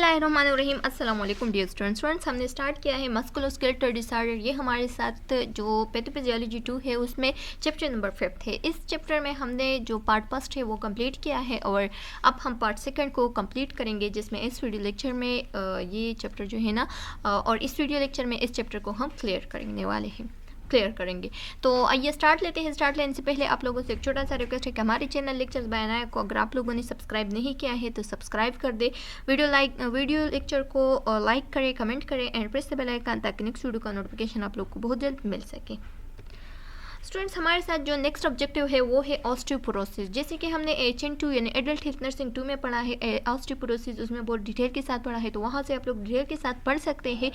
बिस्मिल्लाहिर्रहमानिर्रहीम। अस्सलाम वालेकुम डियर स्टूडेंट्स। हमने स्टार्ट किया है मस्कुलोस्केलेटल डिसऑर्डर। ये हमारे साथ जो पैथोफिजियोलॉजी 2 है उसमें चैप्टर नंबर 5 है। इस चैप्टर में हमने जो पार्ट फर्स्ट है वो कंप्लीट किया है और अब हम पार्ट सेकंड को कंप्लीट करेंगे, जिसमें इस वीडियो लेक्चर में ये चैप्टर जो है ना और इस वीडियो लेक्चर में इस चैप्टर को हम क्लियर करेंगे। तो आइए स्टार्ट लेते हैं। स्टार्ट लेने से पहले आप लोगों से एक छोटा सा रिक्वेस्ट है कि हमारे चैनल लेक्चर्स बाय अनाया को अगर आप लोगों ने सब्सक्राइब नहीं किया है तो सब्सक्राइब कर दे, वीडियो लेक्चर को लाइक करें, कमेंट करें and press the bell icon ताकि नेक्स्ट वीडियो का नोटिफिकेशन आप लोग को बहुत जल्द मिल सके। स्टूडेंट्स, हमारे साथ जो नेक्स्ट ऑब्जेक्टिव है वो है ऑस्टियोपोरोसिस। जैसे कि हमने HN2 यानी एडल्ट हेल्थ नर्सिंग 2 में पढ़ा है ऑस्टियोपोरोसिस, उसमें बहुत डिटेल के साथ पढ़ा है, तो वहाँ से आप लोग डिटेल के साथ पढ़ सकते हैं।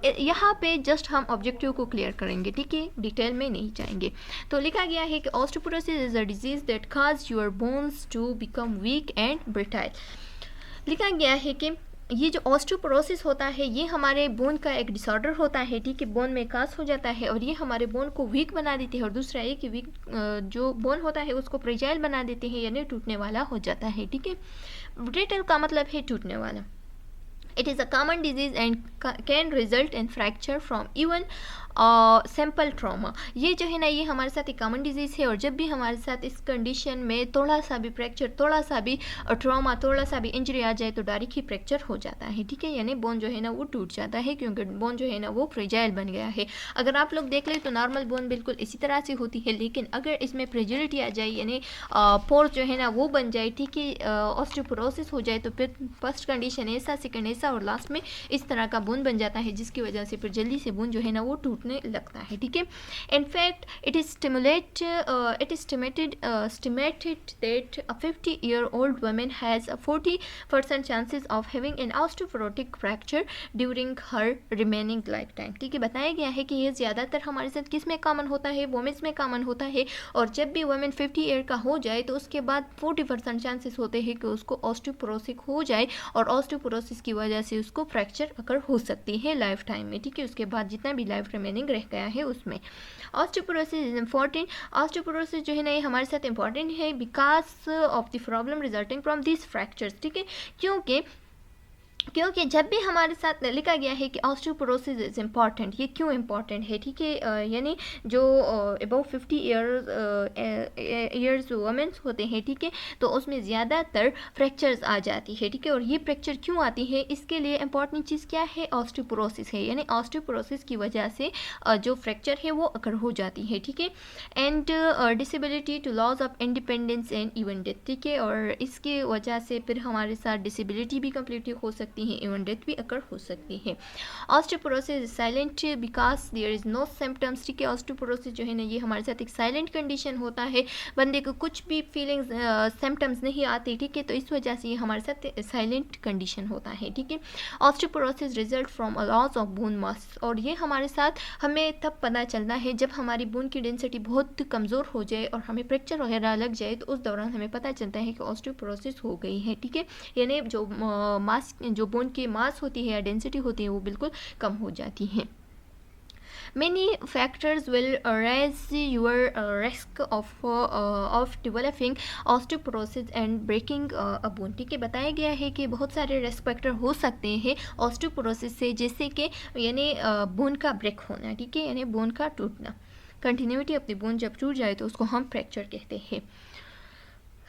यहाँ पे जस्ट हम ऑब्जेक्टिव को क्लियर करेंगे, ठीक है, डिटेल में नहीं जाएंगे। तो लिखा गया है कि osteoporosis is a disease that causes your bones to become weak and brittle. लिखा गया है कि ये जो ऑस्टियोपोरोसिस होता है ये हमारे बोन का एक डिसऑर्डर होता है, ठीक है, बोन में कास हो जाता है और ये हमारे बोन को वीक बना देती है। और दूसरा ये कि वीक जो बोन होता है उसको फ्रेजाइल बना देते हैं यानी टूटने वाला हो जाता है, ठीक है। ब्रिटल का मतलब है टूटने वाला। It is a common disease and can result in fracture from even simple trauma. ये जो है ना ये हमारे साथ एक कॉमन डिजीज़ है और जब भी हमारे साथ इस कंडीशन में थोड़ा सा भी फ्रैक्चर, थोड़ा सा भी ट्रॉमा, थोड़ा सा भी इंजरी आ जाए तो डायरेक्ट ही फ्रैक्चर हो जाता है, ठीक है, यानी बोन जो है ना वो टूट जाता है क्योंकि बोन जो है ना वो फ्रेजाइल बन गया है। अगर आप लोग देख लें तो नॉर्मल बोन बिल्कुल इसी तरह से होती है, लेकिन अगर इसमें फ्रेजिलिटी आ जाए यानी पोर्स जो है ना वो बन जाए, ठीक है, ऑस्टियोपोरोसिस हो जाए तो फिर फर्स्ट कंडीशन ऐसा, सेकेंड ऐसा और लास्ट में इस तरह का बोन बन जाता है, जिसकी वजह से फिर जल्दी से बोन जो है ना वो टूटने लगता है, ठीक है। In fact it is estimated that a 50-year-old woman has a 40% chances of having an osteoporotic fracture during her remaining lifetime, ठीक है। बताया गया है कि ये ज़्यादातर हमारे साथ किस में कॉमन होता है, वुमेन्स में कॉमन होता है और जब भी वुमेन 50 ईयर का हो जाए तो उसके बाद 40% चांसेस होते हैं कि उसको ऑस्टियोपोरोसिस हो जाए और ऑस्टियोपोरोसिस की वजह से उसको फ्रैक्चर अगर हो सकती है लाइफ टाइम में, ठीक है, उसके बाद जितना भी लाइफ रिमेनिंग रह गया है उसमें। Osteoporosis is important. ऑस्टियोपोरोसिस जो है ना ये हमारे साथ इंपॉर्टेंट है because of the problem resulting from this fractures, ठीक है, क्योंकि जब भी हमारे साथ लिखा गया है कि ऑस्टियोपोरोसिस इज़ इम्पॉर्टेंट, ये क्यों इम्पॉर्टेंट है, ठीक है, यानी जो अबव 50 ईयर्स वुमेन्स होते हैं, ठीक है, तो उसमें ज़्यादातर फ्रैक्चर्स आ जाती है, ठीक है। और ये फ्रैक्चर क्यों आती है, इसके लिए इम्पॉर्टेंट चीज़ क्या है, ऑस्टियोपोरोसिस है, यानी ऑस्टियोपोरोसिस की वजह से जो फ्रैक्चर है वो अकर हो जाती है, ठीक है। And disability to loss of independence and even death, ठीक है, और इसकी वजह से फिर हमारे साथ डिसेबिलिटी भी कम्प्लीटली हो सकती है, इवन डेथ भी अकर हो सकती है। Osteoporosis is silent because there is no symptoms, ठीक है। ऑस्टियोपोरोसिस जो है ना ये हमारे साथ एक साइलेंट कंडीशन होता है, बंदे को कुछ भी फीलिंग्स सिम्टम्स नहीं आते, ठीक है, तो इस वजह से ये हमारे साथ साइलेंट कंडीशन होता है, ठीक है। Osteoporosis result from a loss of bone mass, और ये हमारे साथ हमें तब पता चलता है जब हमारी बोन की डेंसिटी बहुत कमज़ोर हो जाए और हमें फ्रैक्चर वगैरह लग जाए, तो उस दौरान हमें पता चलता है कि ऑस्टियोपोरोसिस हो गई है, ठीक है, यानी जो मास, जो बोन की मास होती है या डेंसिटी होती है वो बिल्कुल कम हो जाती है। Many factors will raise your risk of developing osteoporosis and breaking a bone, ठीक है। बताया गया है कि बहुत सारे रिस्क फैक्टर हो सकते हैं ऑस्टियोपोरोसिस से, जैसे कि यानी बोन का ब्रेक होना, ठीक है, यानी बोन का टूटना, कंटिन्यूटी ऑफ द बोन जब टूट जाए तो उसको हम फ्रैक्चर कहते हैं।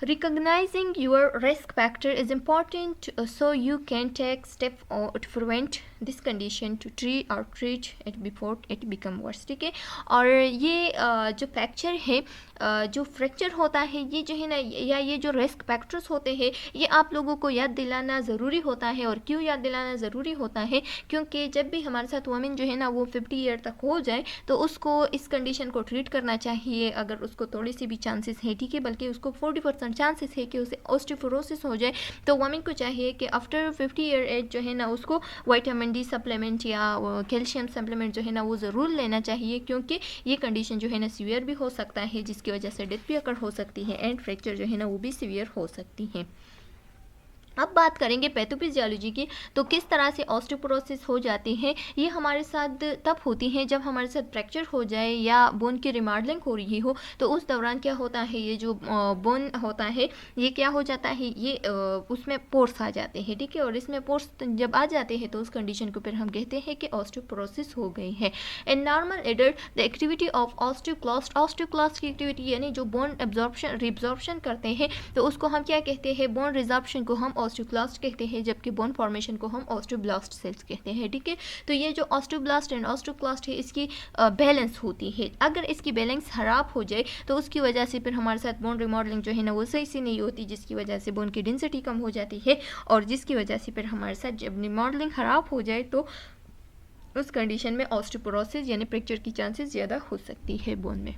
Recognizing your risk factor is important so you can take steps to prevent this condition to treat it before it become worse, ठीक है। और ये जो फ्रैक्चर है, जो फ्रैक्चर होता है ये जो है ना, या ये जो रिस्क फैक्टर्स होते हैं ये आप लोगों को याद दिलाना ज़रूरी होता है। और क्यों याद दिलाना ज़रूरी होता है, क्योंकि जब भी हमारे साथ वुमेन जो है ना वो 50 ईयर तक हो जाए तो उसको इस कंडीशन को ट्रीट करना चाहिए अगर उसको थोड़ी सी भी चांसेस है, ठीक है, बल्कि उसको 40% चांसेस है कि उसे ऑस्टियोपोरोसिस हो जाए, तो वुमेन को चाहिए कि आफ्टर 50 ईयर एज जो है ना उसको विटामिन डी सप्लीमेंट या कैल्शियम सप्लीमेंट जो है ना वो ज़रूर लेना चाहिए, क्योंकि ये कंडीशन जो है ना सीवियर भी हो सकता है, जिसकी वजह से डेथ भी अकर हो सकती है एंड फ्रैक्चर जो है ना वो भी सीवियर हो सकती है। अब बात करेंगे पैथोफिजियोलॉजी की, तो किस तरह से ऑस्टियोपोरोसिस हो जाती है। ये हमारे साथ तब होती हैं जब हमारे साथ फ्रैक्चर हो जाए या बोन की रिमॉडलिंग हो रही हो, तो उस दौरान क्या होता है, ये जो बोन होता है ये क्या हो जाता है, ये उसमें पोर्स आ जाते हैं, ठीक है। और इसमें पोर्स जब आ जाते हैं तो उस कंडीशन को फिर हम कहते हैं कि ऑस्टियोपोरोसिस हो गई है। In normal adult the activity of osteoclast की एक्टिविटी यानी जो बोन एब्जॉर्प्शन रिब्जॉर्प्शन करते हैं, तो उसको हम क्या कहते हैं, बोन रिजॉर्प्शन को हम ऑस्टियोक्लास्ट कहते हैं, जबकि बोन फॉर्मेशन को हम ऑस्टियोब्लास्ट सेल्स कहते हैं, ठीक है। तो ये जो ऑस्टियोब्लास्ट एंड ऑस्टियोक्लास्ट है इसकी बैलेंस होती है। अगर इसकी बैलेंस खराब हो जाए तो उसकी वजह से फिर हमारे साथ बोन रिमॉडलिंग जो है ना वो सही से नहीं होती, जिसकी वजह से बोन की डेंसिटी कम हो जाती है, और जिसकी वजह से फिर हमारे साथ जब रिमॉडलिंग खराब हो जाए तो उस कंडीशन में ऑस्टियोपोरोसिस यानी फ्रैक्चर की चांसेस ज़्यादा हो सकती है बोन में।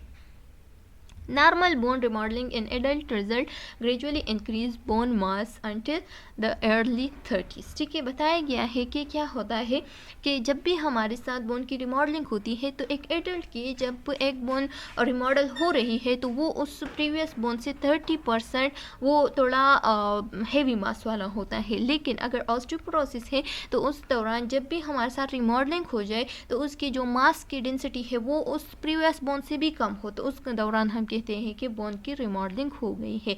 Normal bone remodeling in adult result gradually increase bone mass until the early 30s। ठीक है, बताया गया है कि क्या होता है कि जब भी हमारे साथ बोन की रिमॉडलिंग होती है तो एक एडल्ट की जब एक बोन रिमॉडल हो रही है तो वो उस प्रीवियस बोन से 30% वो थोड़ा हेवी मास वाला होता है। लेकिन अगर ऑस्टियोपोरोसिस है तो उस दौरान जब भी हमारे साथ रिमॉडलिंग हो जाए तो उसकी जो मास की डेंसिटी है वो उस प्रीवियस बोन से भी कम हो, तो उस दौरान हम कहते हैं कि बोन की रिमॉडलिंग हो गई है,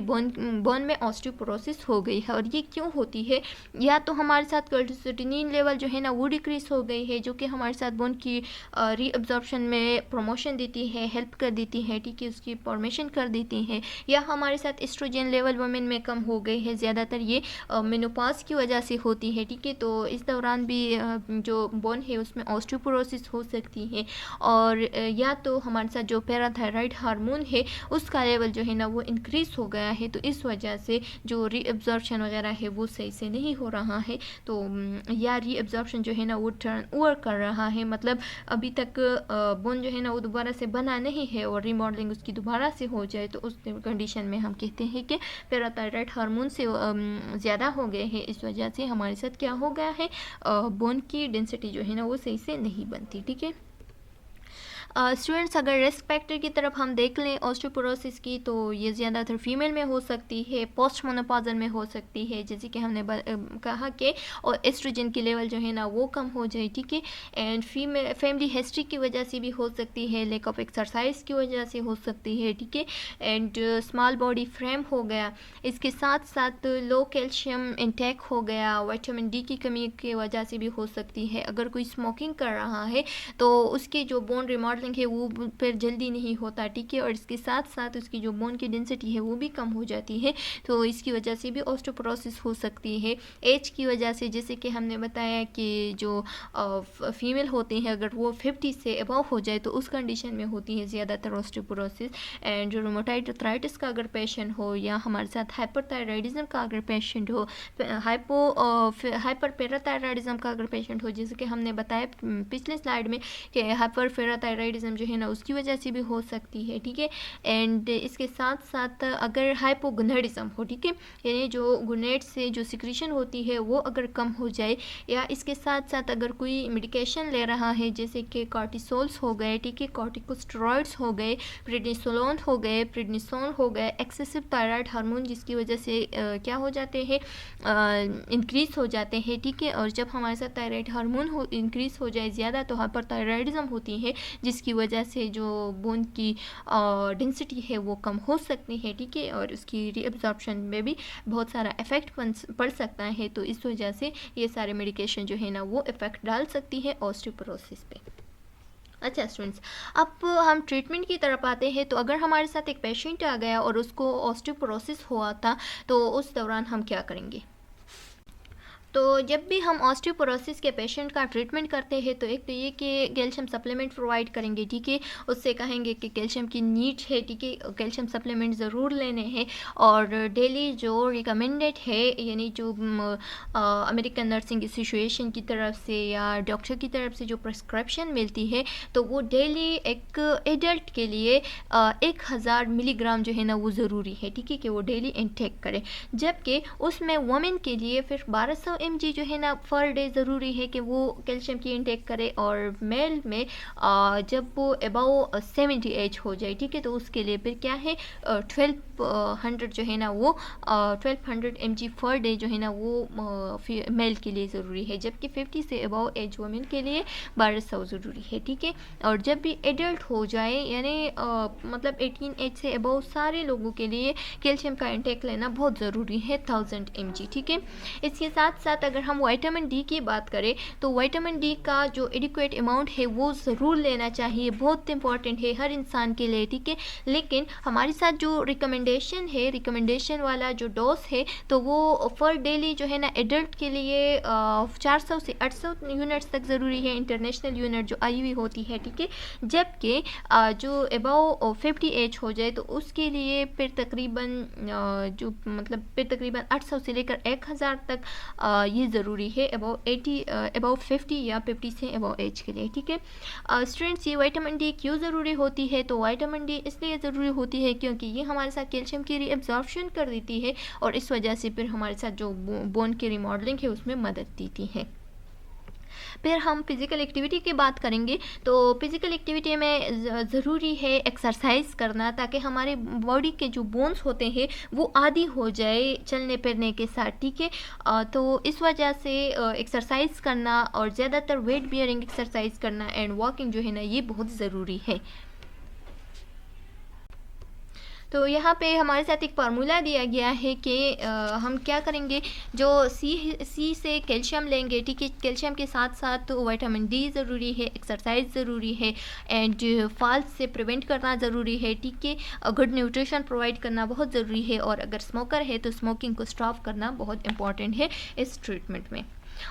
बोन में ऑस्टियोपोरोसिस हो गई है। और ये क्यों होती है, या तो हमारे साथ कैल्शियम लेवल जो है ना वो डिक्रीज हो गई है, जो कि हमारे साथ बोन की रीअब्जॉर्प्शन में प्रमोशन देती है, हेल्प कर देती है, ठीक है, उसकी फॉर्मेशन कर देती है। या हमारे साथ एस्ट्रोजन लेवल वुमेन में कम हो गई है, ज़्यादातर ये मेनोपॉज की वजह से होती है, ठीक है। तो इस दौरान भी जो बोन है उसमें ऑस्टियोपोरोसिस हो सकती है। और या तो हमारे साथ जो पैराथायराइड हार्मोन है उसका लेवल जो है ना वो इंक्रीज हो गया है, तो इस वजह से जो रीअब्जॉर्प्शन वगैरह है वो सही से नहीं हो रहा है, तो या रीअब्जॉर्प्शन जो है ना वो टर्न ओवर कर रहा है, मतलब अभी तक बोन जो है ना वो दोबारा से बना नहीं है और रिमॉडलिंग उसकी दोबारा से हो जाए, तो उस कंडीशन में हम कहते हैं कि पैराथायराइड हार्मोन से ज़्यादा हो गए हैं, इस वजह से हमारे साथ क्या हो गया है, बोन की डेंसिटी जो है ना वो सही से नहीं बनती, ठीक है। स्टूडेंट्स, अगर रिस्क फैक्टर की तरफ हम देख लें ऑस्टियोपोरोसिस की, तो ये ज़्यादातर फीमेल में हो सकती है, पोस्ट मोनोपॉजल में हो सकती है, जैसे कि हमने कहा कि और एस्ट्रोजन की लेवल जो है ना वो कम हो जाए, ठीक है। एंड फैमिली हिस्ट्री की वजह से भी हो सकती है, लैक ऑफ एक्सरसाइज की वजह से हो सकती है, ठीक है। एंड स्मॉल बॉडी फ्रेम हो गया, इसके साथ साथ लो कैल्शियम इंटेक हो गया, विटामिन डी की कमी की वजह से भी हो सकती है। अगर कोई स्मोकिंग कर रहा है तो उसकी जो बोन रिमॉडलिंग है वो फिर जल्दी नहीं होता, ठीक है। और इसके साथ साथ उसकी जो बोन की डेंसिटी है वो भी कम हो जाती है, तो इसकी वजह से भी ऑस्टियोपोरोसिस हो सकती है। एज की वजह से, जैसे कि हमने बताया कि जो फीमेल होती हैं अगर वो 50 से अबव हो जाए तो उस कंडीशन में होती है ज़्यादातर ऑस्टियोपोरोसिस। एंड जो रोमेटॉइड आर्थराइटिस का अगर पेशेंट हो या हमारे साथ हाइपरथायराइडिज्म का अगर पेशेंट हो, हाइपर पैराथायराइडिज्म का अगर पेशेंट हो, जैसे कि हमने बताया पिछले स्लाइड में कि हाइपर पैराथायराइडिज्म जो है ना उसकी वजह से भी हो सकती है, ठीक है। एंड इसके साथ साथ अगर हाइपोगोनेडिज्म हो, ठीक है, यानी जो गोनेड से जो सिक्रीशन होती है वो अगर कम हो जाए, या इसके साथ साथ अगर कोई मेडिकेशन ले रहा है जैसे कि कॉर्टिसोल्स हो गए, ठीक है, कॉर्टिकोस्टेरॉइड्स हो गए, प्रेडनिसोलोन हो गए, प्रेडनिसोन हो गए, एक्सेसिव थायराइड हार्मोन जिसकी वजह से क्या हो जाते हैं, इंक्रीज हो जाते हैं, ठीक है। और जब हमारे साथ थायराइड हार्मोन इंक्रीज हो जाए ज़्यादा तो हाइपरथायराइडिज्म होती है, जिसकी वजह से जो बोन की डेंसिटी है वो कम हो सकती है, ठीक है। और उसकी रीअब्जॉर्प्शन में भी बहुत सारा इफेक्ट पड़ सकता है, तो इस वजह से ये सारे मेडिकेशन जो है ना वो इफेक्ट डाल सकती है ऑस्टियोपोरोसिस पे। अच्छा स्टूडेंट्स, अब हम ट्रीटमेंट की तरफ आते हैं। तो अगर हमारे साथ एक पेशेंट आ गया और उसको ऑस्टियोपोरोसिस हुआ था तो उस दौरान हम क्या करेंगे। तो जब भी हम ऑस्टियोपोरोसिस के पेशेंट का ट्रीटमेंट करते हैं तो एक तो ये कि कैल्शियम सप्लीमेंट प्रोवाइड करेंगे, ठीक है, उससे कहेंगे कि कैल्शियम की नीड है, ठीक है, कैल्शियम सप्लीमेंट ज़रूर लेने हैं। और डेली जो रिकमेंडेड है, यानी जो अमेरिकन नर्सिंग एसोसिएशन की तरफ से या डॉक्टर की तरफ से जो प्रिस्क्रिप्शन मिलती है तो वो डेली एक एडल्ट के लिए 1000 मिलीग्राम जो है ना वो ज़रूरी है, ठीक है, कि वो डेली इनटेक करें। जबकि उसमें वुमेन के लिए फिर 1200 mg जो है ना पर डे ज़रूरी है कि वो कैल्शियम की इनटेक करे, और मेल में जब वो अबाउ 70 एज हो जाए, ठीक है, तो उसके लिए फिर क्या है 1200 जो है ना वो 1200 mg पर डे जो है ना वो मेल के लिए ज़रूरी है, जबकि 50 से अबाउ एज वुमेन के लिए 1200 ज़रूरी है, ठीक है। और जब भी एडल्ट हो जाए यानी मतलब 18 एज से अबाउ सारे लोगों के लिए कैल्शियम का इंटेक लेना बहुत ज़रूरी है 1000 mg, ठीक है। इसके साथ साथ अगर हम विटामिन डी की बात करें तो विटामिन डी का जो एडिक्वेट अमाउंट है वो ज़रूर लेना चाहिए, बहुत इंपॉर्टेंट है हर इंसान के लिए, ठीक है। लेकिन हमारे साथ जो रिकमेंडेशन है, रिकमेंडेशन वाला जो डोज है तो वो फॉर डेली जो है ना एडल्ट के लिए 400 से 800 यूनिट्स तक ज़रूरी है, इंटरनेशनल यूनिट जो आई हुई होती है, ठीक है। जबकि जो अबाउ 50 एज हो जाए तो उसके लिए फिर तकरीबन जो मतलब फिर तकरीबन 800 से लेकर 1000 तक ये ज़रूरी है अबाउ 50 या 50 से अबाउ एज के लिए, ठीक है। स्टूडेंट्स, ये विटामिन डी क्यों ज़रूरी होती है? तो विटामिन डी इसलिए ज़रूरी होती है क्योंकि ये हमारे साथ कैल्शियम की रीअब्जॉर्प्शन कर देती है और इस वजह से फिर हमारे साथ जो बोन की रिमॉडलिंग है उसमें मदद देती है। फिर हम फिज़िकल एक्टिविटी की बात करेंगे तो फिज़िकल एक्टिविटी में ज़रूरी है एक्सरसाइज करना, ताकि हमारे बॉडी के जो बोन्स होते हैं वो आदी हो जाए चलने फिरने के साथ, ठीक है। तो इस वजह से एक्सरसाइज करना और ज़्यादातर वेट बियरिंग एक्सरसाइज करना एंड वॉकिंग जो है ना ये बहुत ज़रूरी है। तो यहाँ पे हमारे साथ एक फार्मूला दिया गया है कि हम क्या करेंगे, जो सी से कैल्शियम लेंगे, ठीक है। कैल्शियम के साथ साथ विटामिन डी ज़रूरी है, एक्सरसाइज ज़रूरी है एंड फॉल्स से प्रिवेंट करना ज़रूरी है, ठीक है। गुड न्यूट्रिशन प्रोवाइड करना बहुत ज़रूरी है, और अगर स्मोकर है तो स्मोकिंग को स्टॉप करना बहुत इंपॉर्टेंट है इस ट्रीटमेंट में।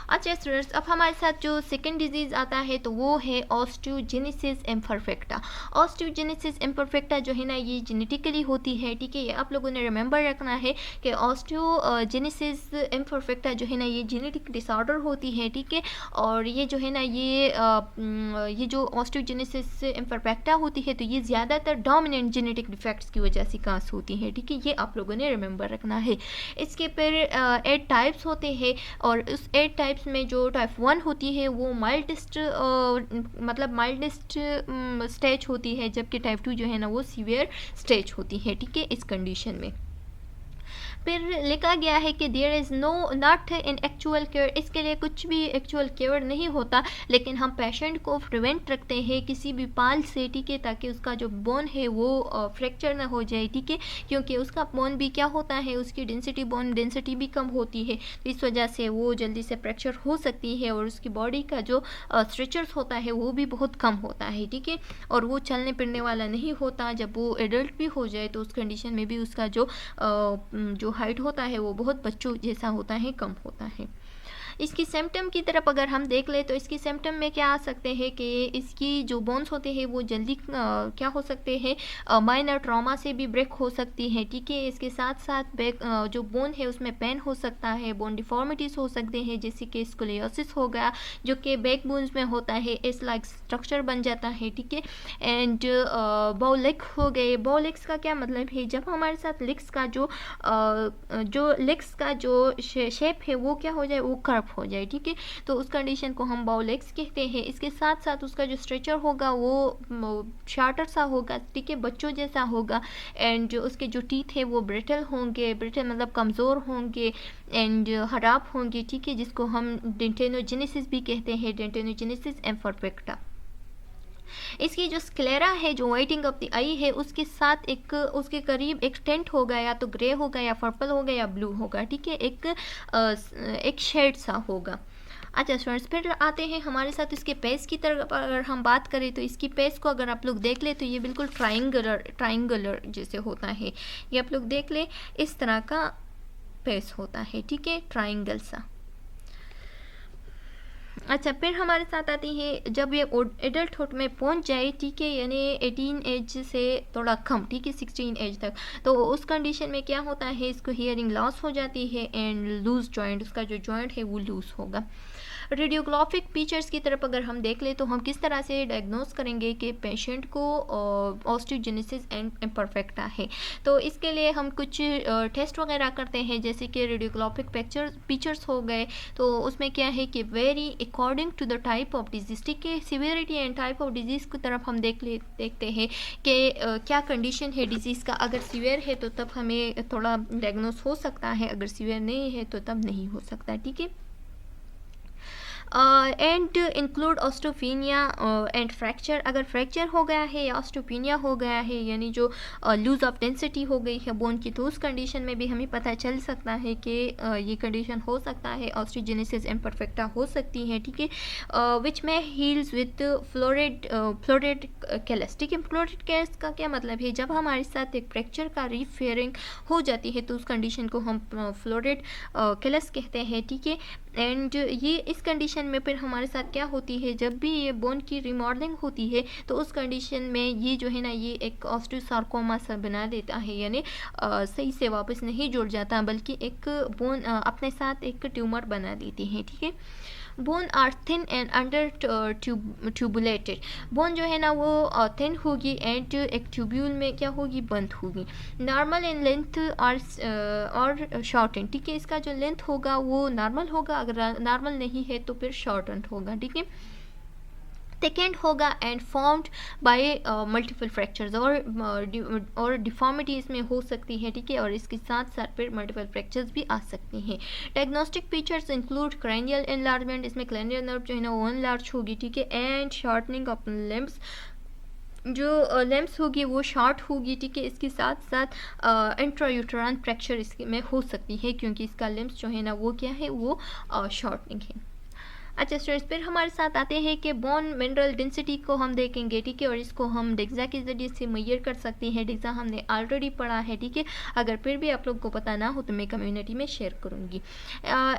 अच्छा स्टूडेंट्स, अब हमारे साथ जो सेकेंड डिजीज़ आता है तो वो है ऑस्टियोजेनेसिस इम्परफेक्टा। ऑस्टियोजेनेसिस इम्परफेक्टा जो है ना ये जेनेटिकली होती है, ठीक है। ये आप लोगों ने रिमेंबर रखना है कि ऑस्टियोजेनेसिस इम्परफेक्टा जो है ना ये जेनेटिक डिसऑर्डर होती है, ठीक है। और ये जो है ना ये जो ऑस्टियोजेनेसिस इम्परफेक्टा होती है तो ये ज़्यादातर डोमिनेंट जेनेटिक डिफेक्ट्स की वजह से कास होती है, ठीक है। ये आप लोगों ने रिमेंबर रखना है। इसके फिर 8 टाइप्स होते हैं, और उस 8 टाइप्स में जो टाइप 1 होती है वो माइल्डेस्ट स्टेज होती है, जबकि टाइप 2 जो है ना वो सीवियर स्टेज होती है, ठीक है, इस कंडीशन में। फिर लिखा गया है कि there is not in actual care, इसके लिए कुछ भी एक्चुअल केयर नहीं होता, लेकिन हम पेशेंट को प्रिवेंट रखते हैं किसी भी पाल से, ठीक है, ताकि उसका जो बोन है वो फ्रैक्चर ना हो जाए, ठीक है। क्योंकि उसका बोन भी क्या होता है, उसकी बोन डेंसिटी भी कम होती है, तो इस वजह से वो जल्दी से फ्रैक्चर हो सकती है, और उसकी बॉडी का जो स्ट्रेचर्स होता है वो भी बहुत कम होता है, ठीक है। और वो चलने फिरने वाला नहीं होता। जब वो एडल्ट भी हो जाए तो उस कंडीशन में भी उसका जो हाइट होता है वो बहुत बच्चों जैसा होता है, कम होता है। इसकी सिम्टम की तरफ अगर हम देख ले तो इसकी सिम्टम में क्या आ सकते हैं कि इसकी जो बोन्स होते हैं वो जल्दी क्या हो सकते हैं, माइनर ट्रॉमा से भी ब्रेक हो सकती है, ठीक है। इसके साथ साथ जो बोन है उसमें पेन हो सकता है, बोन डिफॉर्मिटीज़ हो सकते हैं, जैसे कि स्कोलियोसिस हो गया जो कि बैक बोन्स में होता है, इस लाइक स्ट्रक्चर बन जाता है, ठीक है। एंड बाउलेक हो गए। बाउलेक्स का क्या मतलब है, जब हमारे साथ लेग्स का जो शेप है वो क्या हो जाए, वो कर्व हो जाए, ठीक है, तो उस कंडीशन को हम बाउलेक्स कहते हैं। इसके साथ साथ उसका जो स्ट्रेचर होगा वो शार्टर सा होगा, ठीक है, बच्चों जैसा होगा, एंड जो उसके जो टीथ है वो ब्रिटल होंगे, ब्रिटल मतलब कमज़ोर होंगे एंड खराब होंगे, ठीक है, जिसको हम डेंटेनोजेनेसिस भी कहते हैं, डेंटेनोजेनेसिस इम्परफेक्टा। इसकी जो स्क्लेरा है, जो वाइटिंग ऑफ द आई है, उसके साथ उसके करीब एक टेंट होगा, या तो ग्रे होगा या पर्पल होगा या ब्लू होगा, ठीक है, एक शेड सा होगा। अच्छा स्टूडेंट्स, फिर आते हैं हमारे साथ इसके पेस की तरफ। अगर हम बात करें तो इसकी पेस को अगर आप लोग देख ले तो ये बिल्कुल ट्राइंगुलर जैसे होता है, ये आप लोग देख ले, इस तरह का पेस होता है, ठीक है, ट्राइंगल सा। अच्छा, फिर हमारे साथ आती है जब ये एडल्टहुड में पहुंच जाए, ठीक है, यानी 18 एज से थोड़ा कम, ठीक है, 16 एज तक, तो उस कंडीशन में क्या होता है, इसको हियरिंग लॉस हो जाती है एंड लूज जॉइंट, उसका जो जॉइंट है वो लूज होगा। रेडियोग्राफिक फीचर्स की तरफ अगर हम देख ले तो हम किस तरह से डायग्नोस करेंगे कि पेशेंट को ऑस्टियोजेनेसिस एंड इम्परफेक्टा है। तो इसके लिए हम कुछ टेस्ट वगैरह करते हैं, जैसे कि रेडियोग्राफिक फीचर्स हो गए, तो उसमें क्या है कि vary according to the type of disease, ठीक है, severity and type of disease की तरफ हम देखते हैं कि क्या कंडीशन है डिजीज़ का। अगर सीवियर है तो तब हमें थोड़ा डायग्नोस हो सकता है, अगर सीवियर नहीं है तो तब नहीं हो सकता, ठीक है। And include osteopenia and fracture. अगर फ्रैक्चर हो गया है या ऑस्टोफीनिया हो गया है, यानी जो लूज ऑफ डेंसिटी हो गई है बोन की, तो उस कंडीशन में भी हमें पता चल सकता है कि ये कंडीशन हो सकता है, ऑस्टियोजेनेसिस इम्परफेक्टा हो सकती है, ठीक है। विच में हील्स विद फ्लोरेड कैलस, ठीक है। फ्लोरेड कैलस का क्या मतलब है, जब हमारे साथ एक फ्रैक्चर का रिफेयरिंग हो जाती है तो उस कंडीशन को हम फ्लोरेड कैलस कहते हैं, ठीक है। एंड ये इस कंडीशन में फिर हमारे साथ क्या होती है, जब भी ये बोन की रिमॉडलिंग होती है तो उस कंडीशन में ये जो है ना, ये एक ऑस्टियोसार्कोमा सा बना देता है, यानी सही से वापस नहीं जुड़ जाता, बल्कि एक बोन अपने साथ एक ट्यूमर बना देती है, ठीक है। Bone are thin and under tubulated. Bone जो है ना वो थिन होगी एंड एक ट्यूब्यूल में क्या होगी, बंद होगी। नॉर्मल इन लेंथ और शॉर्टन, ठीक है। इसका जो लेंथ होगा वो नॉर्मल होगा, अगर नॉर्मल नहीं है तो फिर शॉर्टन होगा, ठीक है। थिकेंड होगा and formed by multiple fractures, और डिफॉर्मिटी इसमें हो सकती है, ठीक है। और इसके साथ साथ फिर मल्टीपल फ्रैक्चर्स भी आ सकती हैं। Diagnostic features include cranial enlargement, इसमें क्रैनियल नर्व जो है ना वो एनलार्ज होगी, ठीक है। एंड शॉर्टनिंग ऑफ लिम्ब्स, जो लिम्ब्स होगी वो शॉर्ट होगी, ठीक है। इसके साथ साथ इंट्रायूटेराइन फ्रैक्चर इसमें हो सकती है, क्योंकि इसका लिम्ब्स जो है ना वो क्या है, वो शॉर्टनिंग है। अच्छा स्टूडेंट्स, फिर हमारे साथ आते हैं कि बोन मिनरल डेंसिटी को हम देखेंगे, ठीक है। और इसको हम डेक्सा के ज़रिए से मेजर कर सकते हैं। डेक्सा हमने ऑलरेडी पढ़ा है, ठीक है। अगर फिर भी आप लोग को पता ना हो तो मैं कम्युनिटी में शेयर करूँगी।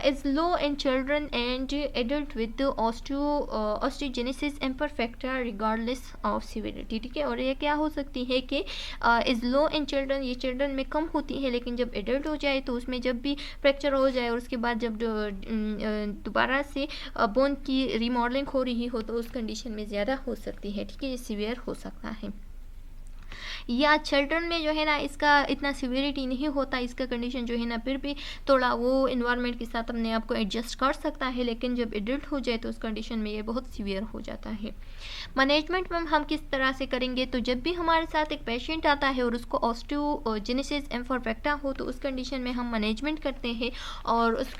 Is low in children and adult with osteogenesis imperfecta regardless of severity, ठीक है। और ये क्या हो सकती है कि इज़ लो इन चिल्ड्रन, ये चिल्ड्रन में कम होती है, लेकिन जब एडल्ट हो जाए तो उसमें जब भी फ्रैक्चर हो जाए और उसके बाद जब दोबारा से बोन की रिमॉडलिंग हो रही हो तो उस कंडीशन में ज़्यादा हो सकती है, ठीक है। ये सीवियर हो सकता है। या चिल्ड्रन में जो है ना इसका इतना सिवियरिटी नहीं होता, इसका कंडीशन जो है ना फिर भी थोड़ा वो इन्वायरमेंट के साथ अपने आप को एडजस्ट कर सकता है, लेकिन जब एडल्ट हो जाए तो उस कंडीशन में ये बहुत सीवियर हो जाता है। मैनेजमेंट में हम किस तरह से करेंगे, तो जब भी हमारे साथ एक पेशेंट आता है और उसको ऑस्टियोजेनेसिस इम्परफेक्टा हो तो उस कंडीशन में हम मैनेजमेंट करते हैं। और उस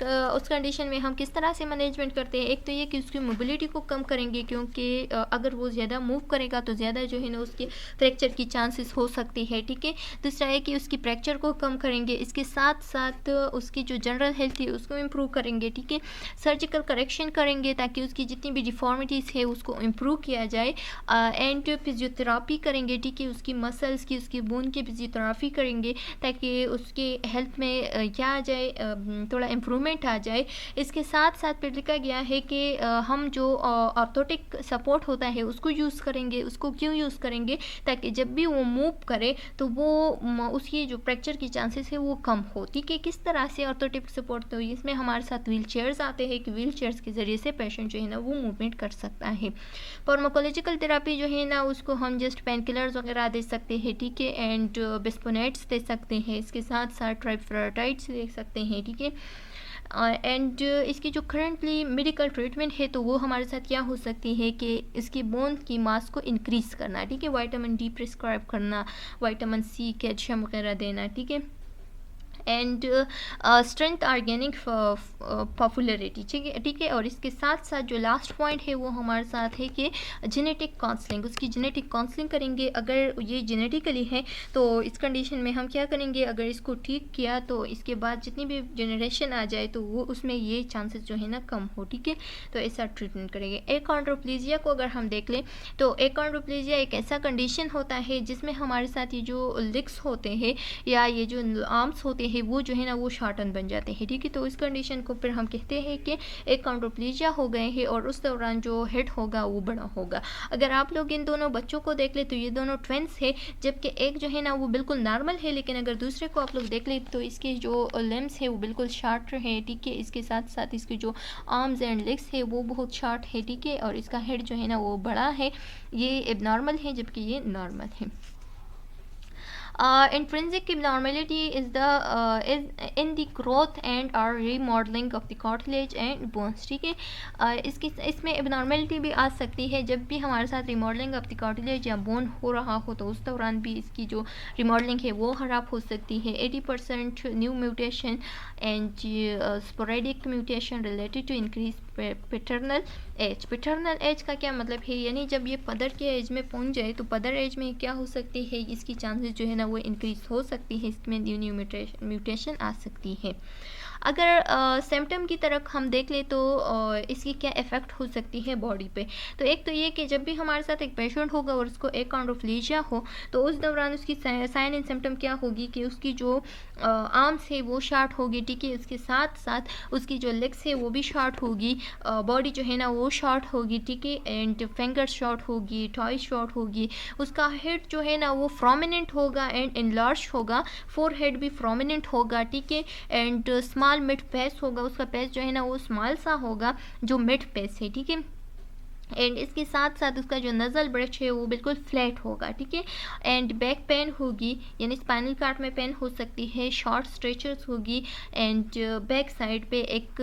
कंडीशन में हम किस तरह से मैनेजमेंट करते हैं, एक तो ये कि उसकी मोबिलिटी को कम करेंगे, क्योंकि अगर वो ज़्यादा मूव करेगा तो ज़्यादा जो है ना उसके फ्रैक्चर की चांसेस हो सकती है, ठीक है। दूसरा है कि उसकी फ्रैक्चर को कम करेंगे, इसके साथ साथ उसकी जो जनरल हेल्थ है उसको इम्प्रूव करेंगे, ठीक है। सर्जिकल करेक्शन करेंगे ताकि उसकी जितनी भी डिफॉर्मिटीज़ है उसको इम्प्रूव किया जाए। एंड फिजियोथेरापी करेंगे, ठीक है। उसकी मसल्स की, उसकी बोन की फिजियोथेरापी करेंगे ताकि उसके हेल्थ में क्या आ जाए, थोड़ा इम्प्रूवमेंट आ जाए। इसके साथ साथ फिर लिखा गया है कि हम जो ऑर्थोटिक सपोर्ट होता है उसको यूज़ करेंगे। उसको क्यों यूज़ करेंगे, ताकि जब भी वो मूव करे तो वो उसकी जो फ्रैक्चर की चांसेस है वो कम हो, ठीक है। किस तरह से ऑर्थोटिक सपोर्ट, तो इसमें हमारे साथ व्हील चेयर्स आते हैं कि व्हील चेयर्स के ज़रिए से पेशेंट जो है ना वो मूवमेंट कर सकता है। फार्माकोलॉजिकल थेरापी जो है ना उसको हम जस्ट पेन किलर्स वगैरह दे सकते हैं, ठीक है। एंड बिस्पोनेट्स दे सकते हैं, इसके साथ साथ ट्राइफ्लोराइड्स दे सकते हैं, ठीक है। एंड इसकी जो करंटली मेडिकल ट्रीटमेंट है तो वो हमारे साथ क्या हो सकती है कि इसकी बोन की मास को इंक्रीज़ करना, ठीक है। विटामिन डी प्रिस्क्राइब करना, विटामिन सी, कैल्शियम वगैरह देना, ठीक है। एंड स्ट्रेंथ ऑर्गेनिक पॉपुलरिटी, ठीक है। और इसके साथ साथ जो लास्ट पॉइंट है वो हमारे साथ है कि जेनेटिक काउंसलिंग, उसकी जेनेटिक काउंसलिंग करेंगे। अगर ये जेनेटिकली है तो इस कंडीशन में हम क्या करेंगे, अगर इसको ठीक किया तो इसके बाद जितनी भी जनरेशन आ जाए तो वो उसमें ये चांसेस जो है ना कम हो, ठीक है। तो ऐसा ट्रीटमेंट करेंगे। एकॉन्ड्रोप्लेजिया को अगर हम देख लें तो एकॉन्ड्रोप्लेजिया एक ऐसा कंडीशन होता है जिसमें हमारे साथ ये जो लिग्स होते हैं या ये जो आर्म्स होते हैं हैं वो जो है ना वो शॉर्टन बन जाते हैं, ठीक है। तो इस कंडीशन को फिर हम कहते हैं कि एक कॉन्ड्रोप्लेजिया हो गए हैं और उस दौरान जो हेड होगा वो बड़ा होगा। अगर आप लोग इन दोनों बच्चों को देख ले तो ये दोनों ट्विंस है, जबकि एक जो है ना वो बिल्कुल नॉर्मल है, लेकिन अगर दूसरे को आप लोग देख ले तो इसके जो लिम्स है वो बिल्कुल शार्ट है, ठीक है। इसके साथ साथ इसके जो आर्म्स एंड लेग्स है वो बहुत शार्ट है, ठीक है, और इसका हेड जो है ना वो बड़ा है। ये एबनॉर्मल है जबकि ये नॉर्मल है। Intrinsic abnormality is in the growth and or remodeling of the cartilage and bones, ठीक है। इसमें abnormality भी आ सकती है जब भी हमारे साथ remodeling of the cartilage या bone हो रहा हो, तो उस दौरान भी इसकी जो remodeling है वो ख़राब हो सकती है। 80% new mutation and sporadic mutation related to increased paternal age. Paternal age का क्या मतलब है, यानी जब ये पदर के एज में पहुंच जाए तो पदर एज में क्या हो सकती है, इसकी चांसेस जो है ना वो इंक्रीज हो सकती है, इसमें न्यू म्यूटेशन आ सकती है। अगर सिम्टम की तरफ हम देख ले तो इसकी क्या इफ़ेक्ट हो सकती है बॉडी पे, तो एक तो ये कि जब भी हमारे साथ एक पेशेंट होगा और उसको एकॉन्ड्रोप्लेजिया हो तो उस दौरान उसकी साइन एंड सिम्टम क्या होगी कि उसकी जो आर्म्स है वो शार्ट होगी, ठीक है। उसके साथ साथ उसकी जो लेग्स है वो भी शार्ट होगी, बॉडी जो है ना वो शॉर्ट होगी, ठीक है, एंड फिंगर शॉर्ट होगी, टॉय शॉर्ट होगी। उसका हेड जो है ना वो प्रोमिनेंट होगा एंड इनलार्ज होगा, फोरहेड भी प्रोमिनेंट होगा, ठीक है, एंड स्मॉल मिड फेस होगा, उसका फेस जो है ना वो स्मॉल सा होगा जो मिड फेस है, ठीक है। एंड इसके साथ साथ उसका जो नज़ल ब्रश है वो बिल्कुल फ्लैट होगा, ठीक है। एंड बैक पेन होगी, यानी स्पाइनल कार्ड में पेन हो सकती है, शॉर्ट स्ट्रेचर्स होगी, एंड बैक साइड पे एक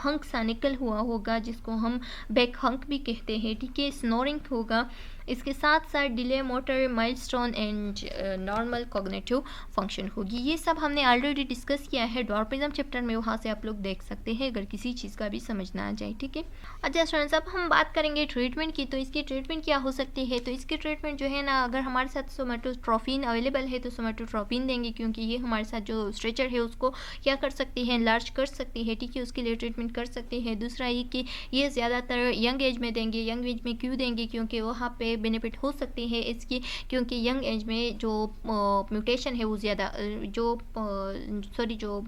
हंक सा निकल हुआ होगा जिसको हम बैक हंक भी कहते हैं, ठीक है। स्नोरिंग होगा, इसके साथ साथ delay motor milestone and normal cognitive function होगी। ये सब हमने ऑलरेडी डिस्कस किया है ड्वार्फिज्म चैप्टर में, वहाँ से आप लोग देख सकते हैं अगर किसी चीज़ का भी समझना आ जाए, ठीक है। अच्छा स्टूडेंट्स, अब हम बात करेंगे ट्रीटमेंट की। तो इसकी ट्रीटमेंट क्या हो सकती है, तो इसकी ट्रीटमेंट जो है ना, अगर हमारे साथ सोमेटोट्रोपिन अवेलेबल है तो सोमेटोट्रोपिन देंगे, क्योंकि ये हमारे साथ जो स्ट्रेचर है उसको क्या कर सकती है, लार्ज कर सकती है, ठीक है, उसके लिए ट्रीटमेंट कर सकते हैं। दूसरा ये कि ये ज़्यादातर यंग एज में देंगे। यंग एज में क्यों देंगे, क्योंकि वहाँ पे बेनिफिट हो सकती है इसकी, क्योंकि यंग एज में जो म्यूटेशन है वो ज़्यादा जो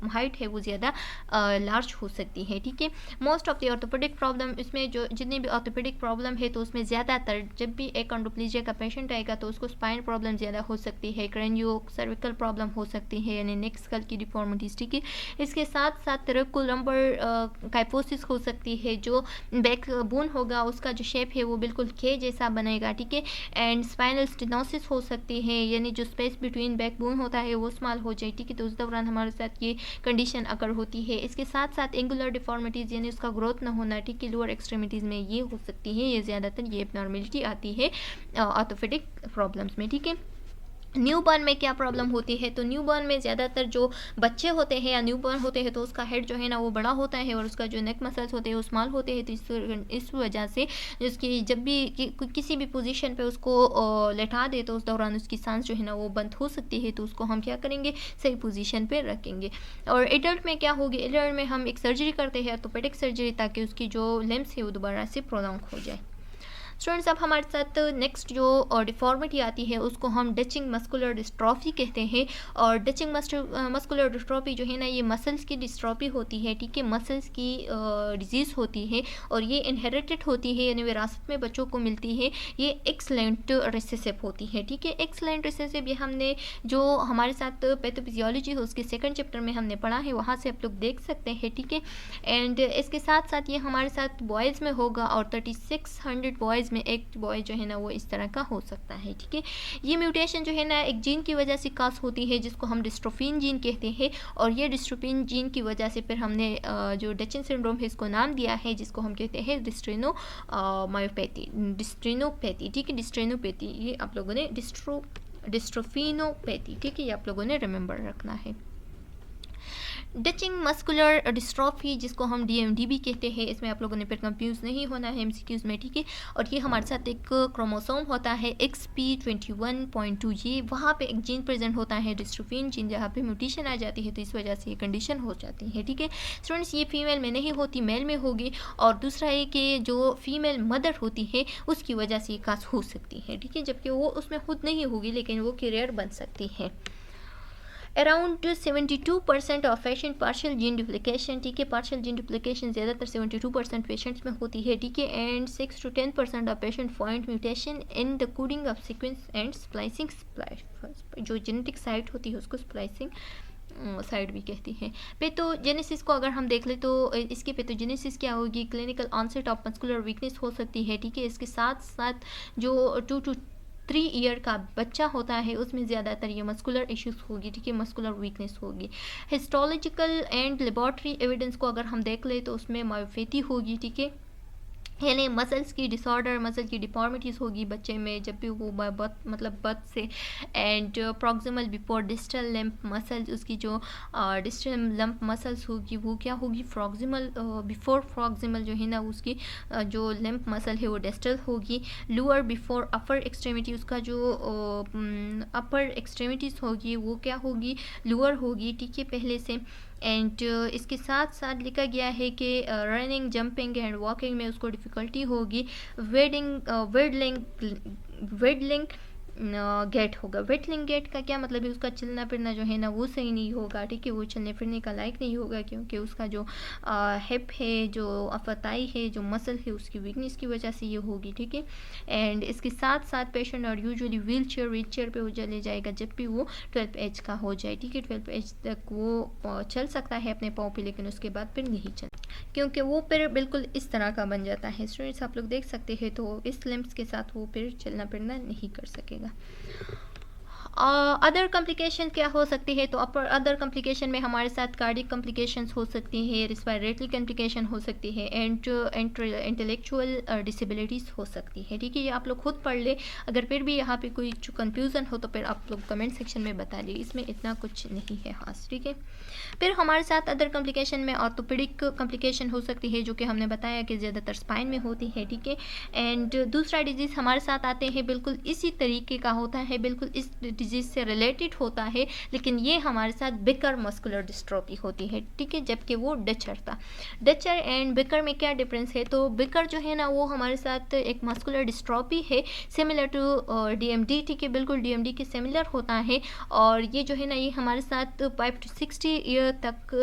हाइट है वो ज़्यादा लार्ज हो सकती है, ठीक है। Most of the orthopaedic problem, इसमें जो जितनी भी ऑर्थोपेडिक प्रॉब्लम है तो उसमें ज़्यादातर जब भी एकॉन्ड्रोप्लेजिया का पेशेंट आएगा तो उसको स्पाइन प्रॉब्लम ज़्यादा हो सकती है, क्रेनियो सर्विकल प्रॉब्लम हो सकती है, यानी नेक स्कल की डिफॉर्मिटीज, ठीक है। इसके साथ साथ थोरैकोलम्बर काइफोसिस हो सकती है, जो बैक बोन होगा उसका जो शेप है वो बिल्कुल के जैसा बनेगा, ठीक है। एंड स्पाइनल स्टेनोसिस हो सकती है, यानी जो स्पेस बिटवीन बैकबोन होता है वो स्मॉल हो जाए, ठीक है। तो उस दौरान हमारे साथ ये कंडीशन अकर होती है। इसके साथ साथ एंगुलर डिफॉर्मिटीज़, यानी उसका ग्रोथ ना होना, ठीक है, लोअर एक्सट्रीमिटीज़ में ये हो सकती है। ये ज़्यादातर ये एबनॉर्मेलिटी आती है ऑर्थोपेडिक प्रॉब्लम्स में, ठीक है। न्यू बॉर्न में क्या प्रॉब्लम होती है, तो न्यू बॉर्न में ज़्यादातर जो बच्चे होते हैं या न्यू बॉर्न होते हैं तो उसका हेड जो है ना वो बड़ा होता है और उसका जो नेक मसल्स होते हैं वो स्मॉल होते हैं। तो इस वजह से उसकी जब भी किसी भी पोजीशन पे उसको लेटा दे तो उस दौरान उसकी सांस जो है ना वो बंद हो सकती है, तो उसको हम क्या करेंगे, सही पोजीशन पे रखेंगे। और एडल्ट में क्या होगी, एडल्ट में हम एक सर्जरी करते हैं, ऑर्थोपेडिक सर्जरी, ताकि उसकी जो लिम्स है वो दोबारा से प्रोलॉन्ग हो जाए। स्टूडेंट्स, अब हमारे साथ नेक्स्ट जो डिफॉर्मिटी आती है उसको हम डचिंग मस्कुलर डिस्ट्रॉफी कहते हैं। और डचिंग मस्कुलर डिस्ट्रॉफी जो है ना ये मसल्स की डिस्ट्रॉफी होती है, ठीक है, मसल्स की डिजीज़ होती है और ये इनहेरिटेड होती है, यानी विरासत में बच्चों को मिलती है। ये एक्सलेंट रिसेसिव होती है, ठीक है। एक्सलेंट रिसेसिव ये हमने जो हमारे साथ पैथोफिजियोलॉजी है उसके सेकंड चैप्टर में हमने पढ़ा है, वहाँ से आप लोग देख सकते हैं, ठीक है। एंड इसके साथ साथ ये हमारे साथ बॉयज़ में होगा और 3600 बॉयज़ में एक बॉय जो है ना वो इस तरह का हो सकता है, ठीक है। ये म्यूटेशन जो है ना एक जीन की वजह से काज होती है जिसको हम डिस्ट्रोफिन जीन कहते हैं, और ये डिस्ट्रोफिन जीन की वजह से फिर हमने जो डचन सिंड्रोम है इसको नाम दिया है, जिसको हम कहते हैं डिस्ट्रेनोपैथी, ठीक है, डिस्ट्रेनोपैथी। ये आप लोगों ने डिस्ट्रोफिनोपैथी, ठीक है, ये आप लोगों ने रिमेंबर रखना है। डचिंग मस्कुलर डिस्ट्रॉफी जिसको हम DMD भी कहते हैं, इसमें आप लोगों ने फिर कंफ्यूज नहीं होना है MCQs में, ठीक है। और ये हमारे साथ एक क्रोमोसोम होता है XP21.2, ये वहाँ पे एक जीन प्रेजेंट होता है डिस्ट्रोफिन जीन, जहाँ पे म्यूटेशन आ जाती है तो इस वजह से ये कंडीशन हो जाती है, ठीक है। स्टूडेंट्स, ये फीमेल में नहीं होती, मेल में होगी। और दूसरा है कि जो फीमेल मदर होती है उसकी वजह से ये काज हो सकती है, ठीक है, जबकि वो उसमें खुद नहीं होगी लेकिन वो कैरियर बन सकती है। Around 72% of patient partial gene duplication, ठीक है, पार्शियल जीन डुप्लीकेशन ज़्यादातर 72% पेशेंट्स में होती है, ठीक है, and 6 to 10% of patient find mutation in the coding of sequence and splicing, जो जेनेटिक साइट होती है उसको स्प्लाइसिंग साइड भी कहती हैं। पैथोजेनेसिस को अगर हम देख लें तो इसकी पैथोजेनेसिस क्या होगी, clinical onset of muscular weakness हो सकती है, ठीक है, इसके साथ साथ जो 2 to 3 ईयर का बच्चा होता है उसमें ज़्यादातर ये मस्कुलर इश्यूज होगी, ठीक है, मस्कुलर वीकनेस होगी। हिस्टोलॉजिकल एंड लेबॉर्ट्री एविडेंस को अगर हम देख लें तो उसमें मायोपैथी होगी, ठीक है, यानी मसल्स की डिसऑर्डर, मसल की डिफॉर्मिटीज़ होगी बच्चे में जब भी वो बर्थ से, and proximal before distal lamp muscles, उसकी जो डिस्टल लैम्प मसल्स होगी वो क्या होगी, प्रॉक्सिमल बिफोर प्रॉक्सिमल जो है ना उसकी जो लैम्प मसल है वो डिस्टल होगी। लोअर बिफोर अपर एक्सट्रीमिटी, उसका जो अपर एक्सट्रीमिटीज़ होगी वो क्या होगी, लोअर होगी, ठीक है, पहले से। एंड इसके साथ साथ लिखा गया है कि रनिंग, जंपिंग एंड वॉकिंग में उसको डिफ़िकल्टी होगी। वेडलिंग गेट होगा। वेटलिंग गेट का क्या मतलब है, उसका चलना फिरना जो है ना वो सही नहीं होगा, ठीक है, वो चलने फिरने का लायक नहीं होगा क्योंकि उसका जो हिप है, जो अफताई है, जो मसल है, उसकी वीकनेस की वजह से ये होगी, ठीक है। एंड इसके साथ साथ पेशेंट और यूजुअली व्हील चेयर पे वो चले जाएगा जब भी वो 12 एज का हो जाए, ठीक है, 12 एज तक वो चल सकता है अपने पाँव पे, लेकिन उसके बाद फिर नहीं चल, क्योंकि वो फिर बिल्कुल इस तरह का बन जाता है। स्टूडेंट्स आप लोग देख सकते हैं, तो इस लिम्स के साथ वो फिर चलना फिरना नहीं कर सकेगा। अदर कॉम्प्लिकेशन क्या हो सकती है, तो अदर कॉम्प्लिकेशन में हमारे साथ कार्डिक कॉम्प्लिकेशंस हो सकती है, रिस्पायरेटरी कॉम्प्लिकेशन हो सकती है, एंड इंटेलेक्चुअल डिसेबिलिटीज़ हो सकती है, ठीक है, ये आप लोग खुद पढ़ ले। अगर फिर भी यहाँ पे कोई कन्फ्यूज़न हो तो फिर आप लोग कमेंट सेक्शन में बता दिए, इसमें इतना कुछ नहीं है खास, ठीक है। फिर हमारे साथ अदर कॉम्प्लिकेशन में ऑर्थोपेडिक कॉम्प्लिकेशन हो सकती है, जो कि हमने बताया कि ज़्यादातर स्पाइन में होती है, ठीक है। एंड दूसरा डिजीज़ हमारे साथ आते हैं बिल्कुल इसी तरीके का होता है, बिल्कुल इस डिजीज़ से रिलेटेड होता है, लेकिन ये हमारे साथ बिकर मस्कुलर डिस्ट्रोफी होती है, ठीक है, जबकि वो डचर था। डचर एंड बिकर में क्या डिफरेंस है, तो बिकर जो है ना वो हमारे साथ एक मस्कुलर डिस्ट्रोफी है सिमिलर टू DMD, ठीक है, बिल्कुल DMD के सिमिलर होता है, और ये जो है ना ये हमारे साथ 5 to 60 ईयर तक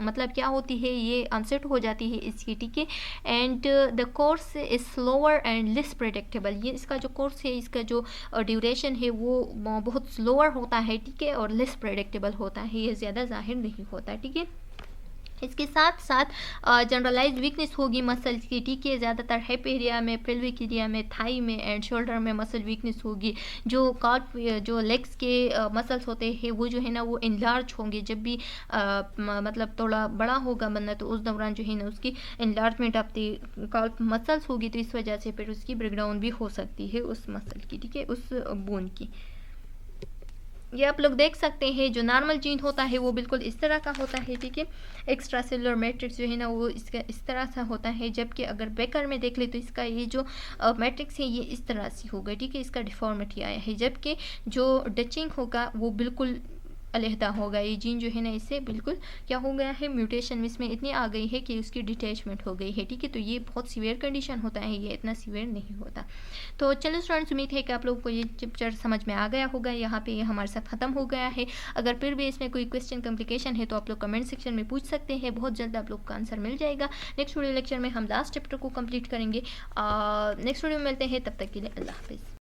मतलब क्या होती है, ये अनसेट हो जाती है इसकी, ठीक है। And the course is slower and less predictable, ये इसका जो कोर्स है, इसका जो ड्यूरेशन है वो बहुत स्लोअर होता है, ठीक है, और लेस प्रेडिक्टेबल होता है, ये ज़्यादा जाहिर नहीं होता, ठीक है। इसके साथ साथ जनरलाइज वीकनेस होगी मसल्स की, ठीक है, ज़्यादातर हिप एरिया में, पेल्विक एरिया में, थाई में एंड शोल्डर में मसल वीकनेस होगी। जो काफ जो लेग्स के मसल्स होते हैं वो जो है ना वो इनलार्ज होंगे, जब भी मतलब थोड़ा बड़ा होगा बंदा तो उस दौरान जो है ना उसकी इनलार्जमेंट ऑफ द काल्फ मसल्स होगी, तो इस वजह से फिर उसकी ब्रेकडाउन भी हो सकती है उस मसल की, ठीक है, उस बोन की। ये आप लोग देख सकते हैं, जो नॉर्मल जीन होता है वो बिल्कुल इस तरह का होता है, ठीक है, एक्स्ट्रा सेलुलर मैट्रिक्स जो है ना वो इसका इस तरह सा होता है, जबकि अगर बेकर में देख ले तो इसका ये जो मैट्रिक्स है ये इस तरह से होगा, ठीक है, इसका डिफॉर्मिटी आया है, जबकि जो डचिंग होगा वो बिल्कुल अलहदा होगा। ये जीन जो है ना इससे बिल्कुल क्या हो गया है, म्यूटेशन इसमें इतनी आ गई है कि उसकी डिटैचमेंट हो गई है, ठीक है, तो ये बहुत सीवियर कंडीशन होता है, ये इतना सीवियर नहीं होता। तो चलो स्टूडेंट्स, उम्मीद है कि आप लोगों को ये चैप्टर समझ में आ गया होगा। यहाँ पे ये हमारे साथ ख़त्म हो गया है। अगर फिर भी इसमें कोई क्वेश्चन कॉम्प्लिकेशन है तो आप लोग कमेंट सेक्शन में पूछ सकते हैं, बहुत जल्द आप लोग का आंसर मिल जाएगा। नेक्स्ट वीडियो लेक्चर में हम लास्ट चैप्टर को कंप्लीट करेंगे। नेक्स्ट वीडियो में मिलते हैं, तब तक के लिए अल्लाह हाफिज़।